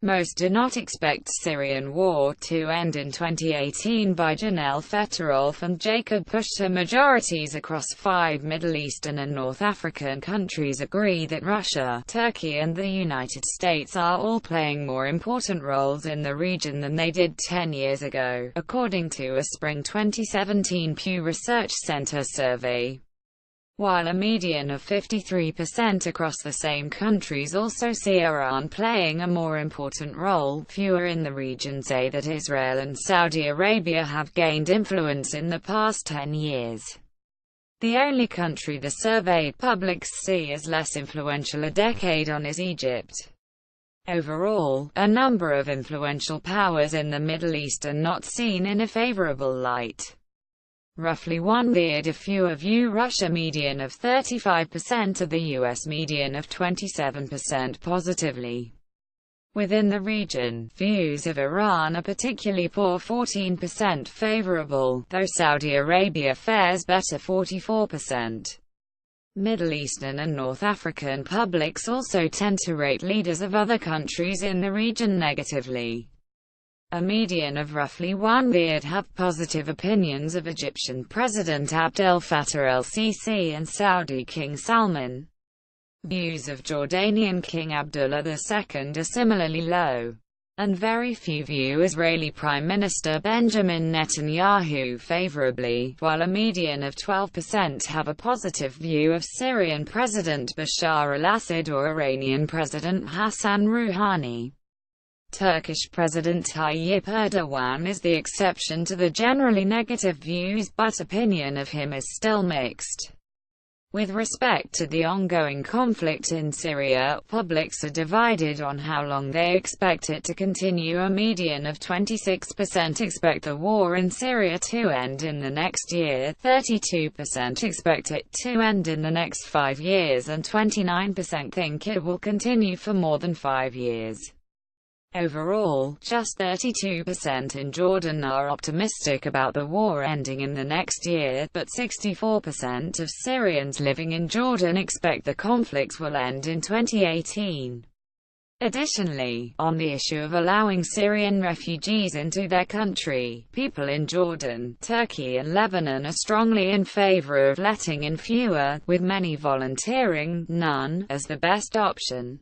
Most do not expect Syrian war to end in 2018 by Janelle Fetterolf and Jacob Pushta. Majorities across 5 Middle Eastern and North African countries agree that Russia, Turkey and the United States are all playing more important roles in the region than they did 10 years ago, according to a spring 2017 Pew Research Center survey. While a median of 53% across the same countries also see Iran playing a more important role, fewer in the region say that Israel and Saudi Arabia have gained influence in the past 10 years. The only country the surveyed publics see as less influential a decade on is Egypt. Overall, a number of influential powers in the Middle East are not seen in a favorable light. Roughly 1/3 fewer view Russia median of 35% of the US median of 27% positively. Within the region, views of Iran are particularly poor 14% favorable, though Saudi Arabia fares better 44%. Middle Eastern and North African publics also tend to rate leaders of other countries in the region negatively. A median of roughly 1/3 have positive opinions of Egyptian President Abdel Fattah el-Sisi and Saudi King Salman. Views of Jordanian King Abdullah II are similarly low. And very few view Israeli Prime Minister Benjamin Netanyahu favorably, while a median of 12% have a positive view of Syrian President Bashar al-Assad or Iranian President Hassan Rouhani. Turkish President Tayyip Erdogan is the exception to the generally negative views, but opinion of him is still mixed. With respect to the ongoing conflict in Syria, publics are divided on how long they expect it to continue. A median of 26% expect the war in Syria to end in the next year, 32% expect it to end in the next 5 years, and 29% think it will continue for more than 5 years. Overall, just 32% in Jordan are optimistic about the war ending in the next year, but 64% of Syrians living in Jordan expect the conflict will end in 2018. Additionally, on the issue of allowing Syrian refugees into their country, people in Jordan, Turkey and Lebanon are strongly in favor of letting in fewer, with many volunteering, none, as the best option.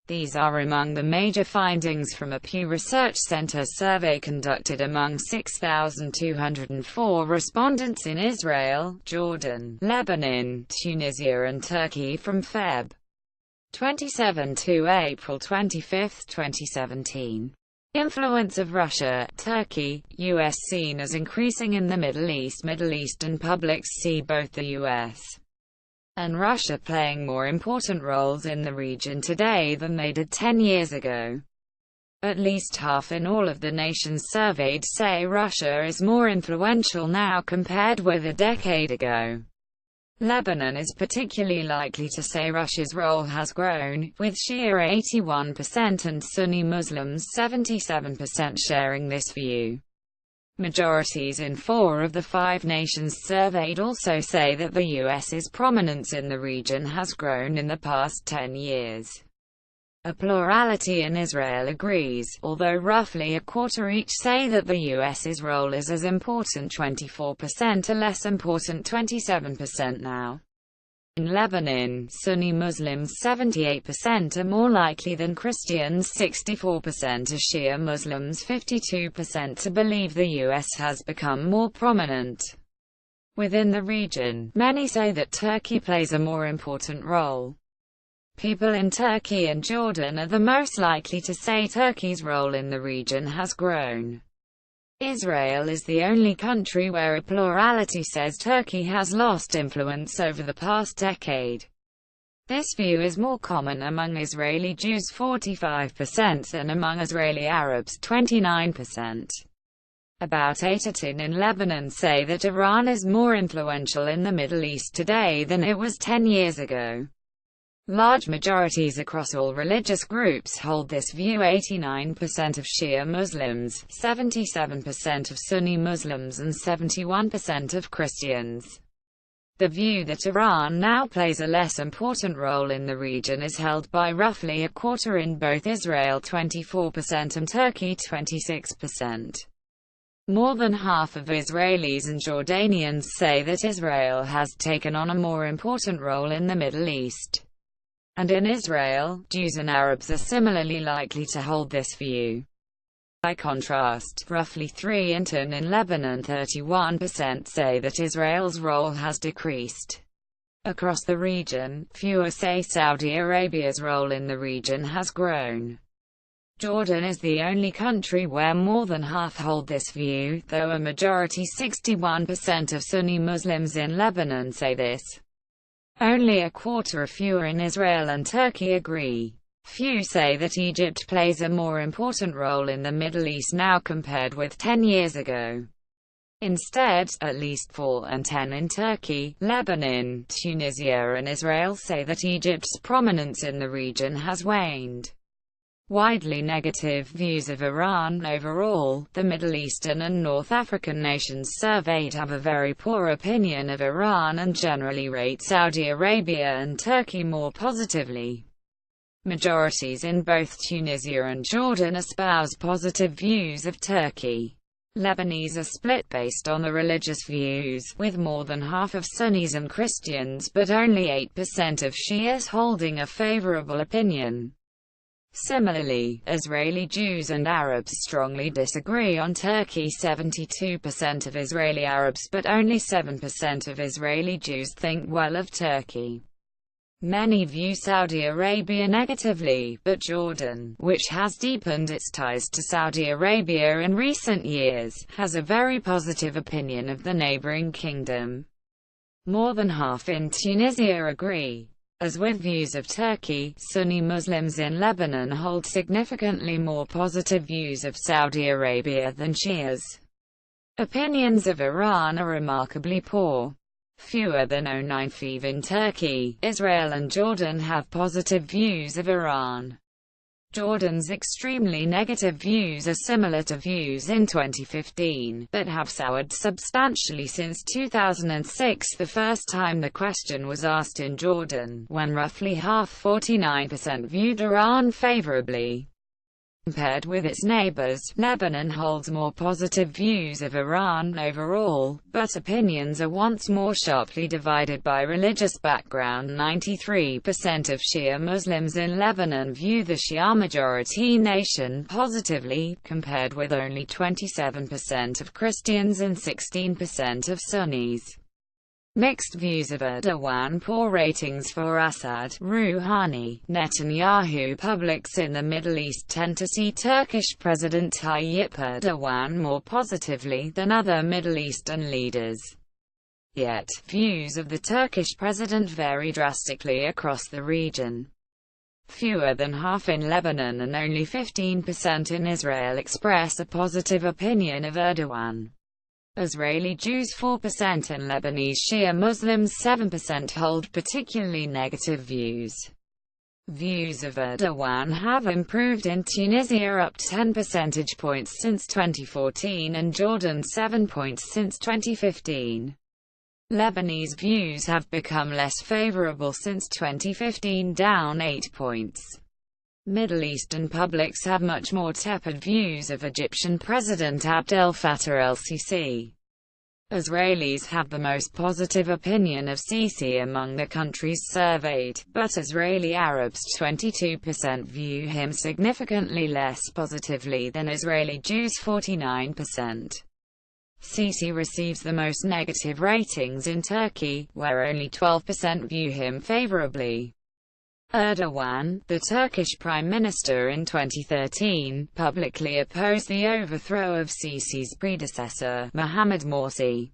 These are among the major findings from a Pew Research Center survey conducted among 6,204 respondents in Israel, Jordan, Lebanon, Tunisia and Turkey from Feb. 27 to April 25, 2017. Influence of Russia, Turkey, U.S. seen as increasing in the Middle East. Middle Eastern publics see both the U.S. and Russia playing more important roles in the region today than they did 10 years ago. At least half in all of the nations surveyed say Russia is more influential now compared with a decade ago. Lebanon is particularly likely to say Russia's role has grown, with Shia 81% and Sunni Muslims 77% sharing this view. Majorities in 4 of the 5 nations surveyed also say that the U.S.'s prominence in the region has grown in the past 10 years. A plurality in Israel agrees, although roughly a quarter each say that the U.S.'s role is as important 24% or less important 27% now. In Lebanon, Sunni Muslims 78% are more likely than Christians 64% are Shia Muslims 52% to believe the U.S. has become more prominent. Within the region, many say that Turkey plays a more important role. People in Turkey and Jordan are the most likely to say Turkey's role in the region has grown. Israel is the only country where a plurality says Turkey has lost influence over the past decade. This view is more common among Israeli Jews 45% and among Israeli Arabs 29%. About 8 of 10 in Lebanon say that Iran is more influential in the Middle East today than it was 10 years ago. Large majorities across all religious groups hold this view. 89% of Shia Muslims, 77% of Sunni Muslims and 71% of Christians. The view that Iran now plays a less important role in the region is held by roughly a quarter in both Israel 24% and Turkey 26%. More than half of Israelis and Jordanians say that Israel has taken on a more important role in the Middle East. And in Israel, Jews and Arabs are similarly likely to hold this view. By contrast, roughly 3 in 10 in Lebanon 31% say that Israel's role has decreased. Across the region, fewer say Saudi Arabia's role in the region has grown. Jordan is the only country where more than half hold this view, though a majority 61% of Sunni Muslims in Lebanon say this. Only a quarter fewer in Israel and Turkey agree. Few say that Egypt plays a more important role in the Middle East now compared with 10 years ago. Instead, at least 4 in 10 in Turkey, Lebanon, Tunisia and Israel say that Egypt's prominence in the region has waned. Widely negative views of Iran overall. The Middle Eastern and North African nations surveyed have a very poor opinion of Iran and generally rate Saudi Arabia and Turkey more positively. Majorities in both Tunisia and Jordan espouse positive views of Turkey. Lebanese are split based on the religious views, with more than half of Sunnis and Christians but only 8% of Shias holding a favorable opinion. Similarly, Israeli Jews and Arabs strongly disagree on Turkey. 72% of Israeli Arabs but only 7% of Israeli Jews think well of Turkey. Many view Saudi Arabia negatively, but Jordan, which has deepened its ties to Saudi Arabia in recent years, has a very positive opinion of the neighboring kingdom. More than half in Tunisia agree. As with views of Turkey, Sunni Muslims in Lebanon hold significantly more positive views of Saudi Arabia than Shias. Opinions of Iran are remarkably poor. Fewer than 0.95 in Turkey, Israel and Jordan have positive views of Iran. Jordan's extremely negative views are similar to views in 2015, but have soured substantially since 2006, the first time the question was asked in Jordan, when roughly half 49% viewed Iran favorably. Compared with its neighbors, Lebanon holds more positive views of Iran overall, but opinions are once more sharply divided by religious background. 93% of Shia Muslims in Lebanon view the Shia-majority nation positively, compared with only 27% of Christians and 16% of Sunnis. Mixed views of Erdogan. Poor ratings for Assad, Rouhani, Netanyahu. Publics in the Middle East tend to see Turkish President Tayyip Erdogan more positively than other Middle Eastern leaders. Yet, views of the Turkish president vary drastically across the region. Fewer than half in Lebanon and only 15% in Israel express a positive opinion of Erdogan. Israeli Jews 4% and Lebanese Shia Muslims 7% hold particularly negative views. Views of Erdogan have improved in Tunisia, up 10 percentage points since 2014, and Jordan 7 points since 2015. Lebanese views have become less favorable since 2015, down 8 points. Middle Eastern publics have much more tepid views of Egyptian President Abdel Fattah el-Sisi. Israelis have the most positive opinion of Sisi among the countries surveyed, but Israeli Arabs 22% view him significantly less positively than Israeli Jews 49%. Sisi receives the most negative ratings in Turkey, where only 12% view him favorably. Erdogan, the Turkish Prime Minister in 2013, publicly opposed the overthrow of Sisi's predecessor, Mohamed Morsi.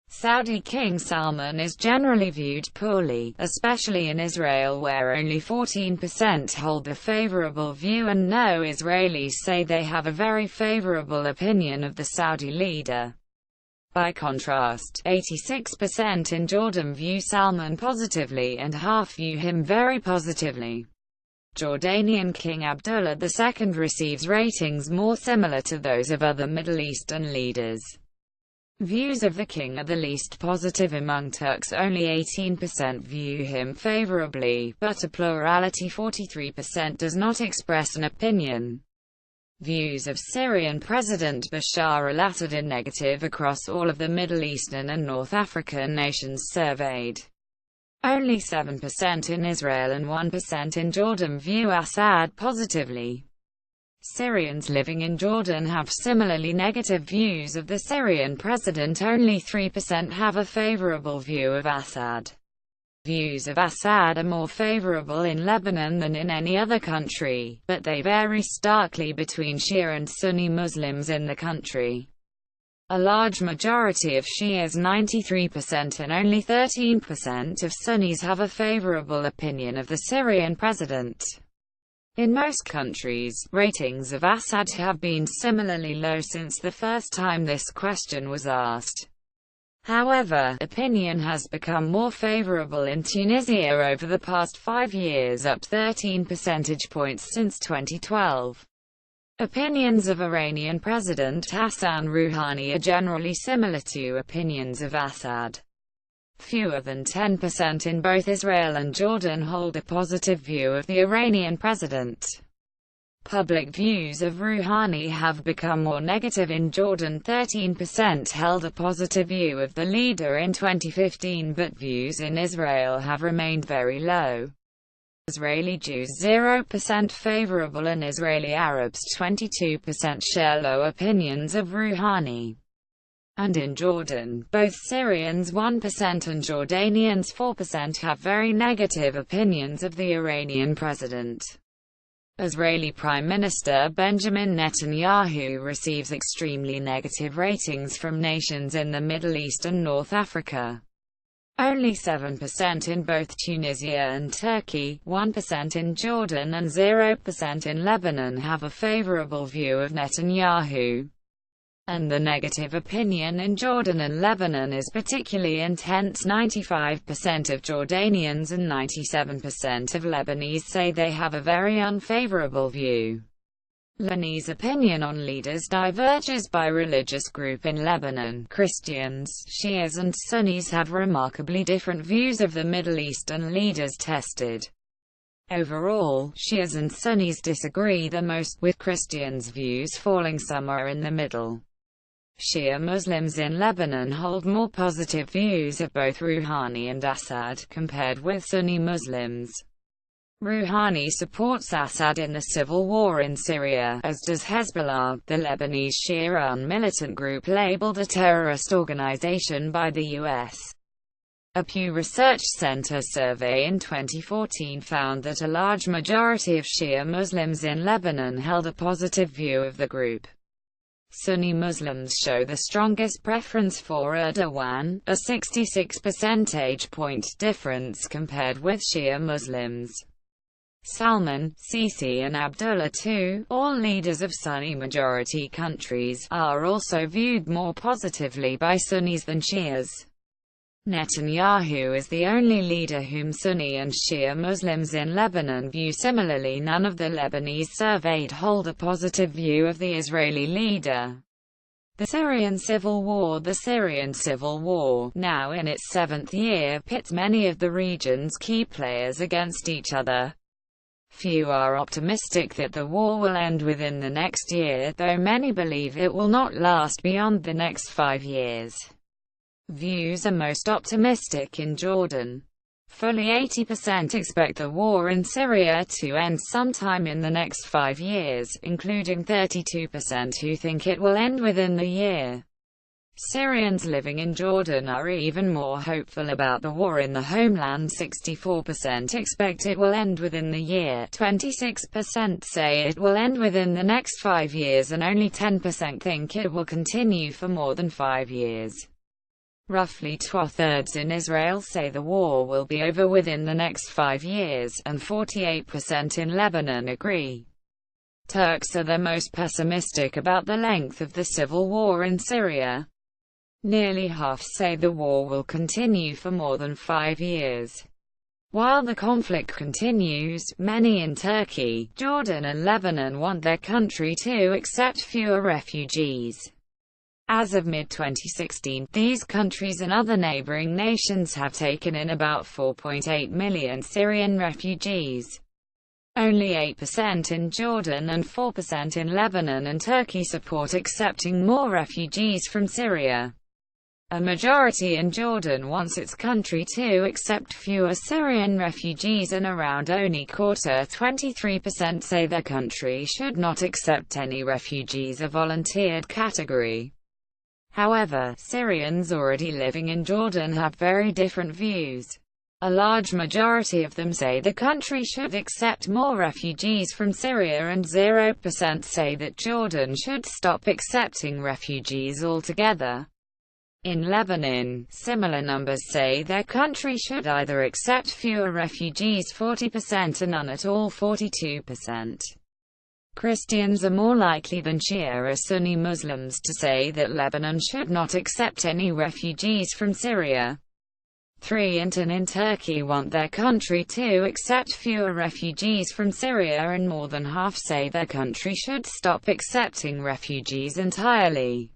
Saudi King Salman is generally viewed poorly, especially in Israel, where only 14% hold a favorable view and no Israelis say they have a very favorable opinion of the Saudi leader. By contrast, 86% in Jordan view Salman positively and half view him very positively. Jordanian King Abdullah II receives ratings more similar to those of other Middle Eastern leaders. Views of the king are the least positive among Turks. Only 18% view him favorably, but a plurality 43% does not express an opinion. Views of Syrian President Bashar al-Assad are negative across all of the Middle Eastern and North African nations surveyed. Only 7% in Israel and 1% in Jordan view Assad positively. Syrians living in Jordan have similarly negative views of the Syrian president. Only 3% have a favorable view of Assad. Views of Assad are more favorable in Lebanon than in any other country, but they vary starkly between Shia and Sunni Muslims in the country. A large majority of Shias, 93%, and only 13% of Sunnis have a favorable opinion of the Syrian president. In most countries, ratings of Assad have been similarly low since the first time this question was asked. However, opinion has become more favorable in Tunisia over the past 5 years, up 13 percentage points since 2012. Opinions of Iranian President Hassan Rouhani are generally similar to opinions of Assad. Fewer than 10% in both Israel and Jordan hold a positive view of the Iranian president. Public views of Rouhani have become more negative. In Jordan, 13% held a positive view of the leader in 2015, but views in Israel have remained very low. Israeli Jews 0% favorable and Israeli Arabs 22% share low opinions of Rouhani. And in Jordan, both Syrians 1% and Jordanians 4% have very negative opinions of the Iranian president. Israeli Prime Minister Benjamin Netanyahu receives extremely negative ratings from nations in the Middle East and North Africa. Only 7% in both Tunisia and Turkey, 1% in Jordan and 0% in Lebanon have a favorable view of Netanyahu. And the negative opinion in Jordan and Lebanon is particularly intense. 95% of Jordanians and 97% of Lebanese say they have a very unfavorable view. Lebanese opinion on leaders diverges by religious group. In Lebanon, Christians, Shias and Sunnis have remarkably different views of the Middle Eastern leaders tested. Overall, Shias and Sunnis disagree the most, with Christians' views falling somewhere in the middle. Shia Muslims in Lebanon hold more positive views of both Rouhani and Assad, compared with Sunni Muslims. Rouhani supports Assad in the civil war in Syria, as does Hezbollah, the Lebanese Shia militant group labeled a terrorist organization by the U.S. A Pew Research Center survey in 2014 found that a large majority of Shia Muslims in Lebanon held a positive view of the group. Sunni Muslims show the strongest preference for Erdogan, a 66 percentage point difference compared with Shia Muslims. Salman, Sisi and Abdullah II, all leaders of Sunni-majority countries, are also viewed more positively by Sunnis than Shias. Netanyahu is the only leader whom Sunni and Shia Muslims in Lebanon view similarly. None of the Lebanese surveyed hold a positive view of the Israeli leader. The Syrian Civil War. The Syrian Civil War, now in its 7th year, pits many of the region's key players against each other. Few are optimistic that the war will end within the next year, though many believe it will not last beyond the next 5 years. Views are most optimistic in Jordan. Fully 80% expect the war in Syria to end sometime in the next 5 years, including 32% who think it will end within the year. Syrians living in Jordan are even more hopeful about the war in the homeland. 64% expect it will end within the year, 26% say it will end within the next 5 years, and only 10% think it will continue for more than 5 years. Roughly 2/3 in Israel say the war will be over within the next 5 years, and 48% in Lebanon agree. Turks are the most pessimistic about the length of the civil war in Syria. Nearly half say the war will continue for more than 5 years. While the conflict continues, many in Turkey, Jordan and Lebanon want their country to accept fewer refugees. As of mid-2016, these countries and other neighboring nations have taken in about 4.8 million Syrian refugees. Only 8% in Jordan and 4% in Lebanon and Turkey support accepting more refugees from Syria. A majority in Jordan wants its country to accept fewer Syrian refugees, and around only quarter, 23%, say their country should not accept any refugees, a volunteered category. However, Syrians already living in Jordan have very different views. A large majority of them say the country should accept more refugees from Syria, and 0% say that Jordan should stop accepting refugees altogether. In Lebanon, similar numbers say their country should either accept fewer refugees 40% and none at all 42%. Christians are more likely than Shia or Sunni Muslims to say that Lebanon should not accept any refugees from Syria. 3 and in Turkey want their country to accept fewer refugees from Syria, and more than half say their country should stop accepting refugees entirely.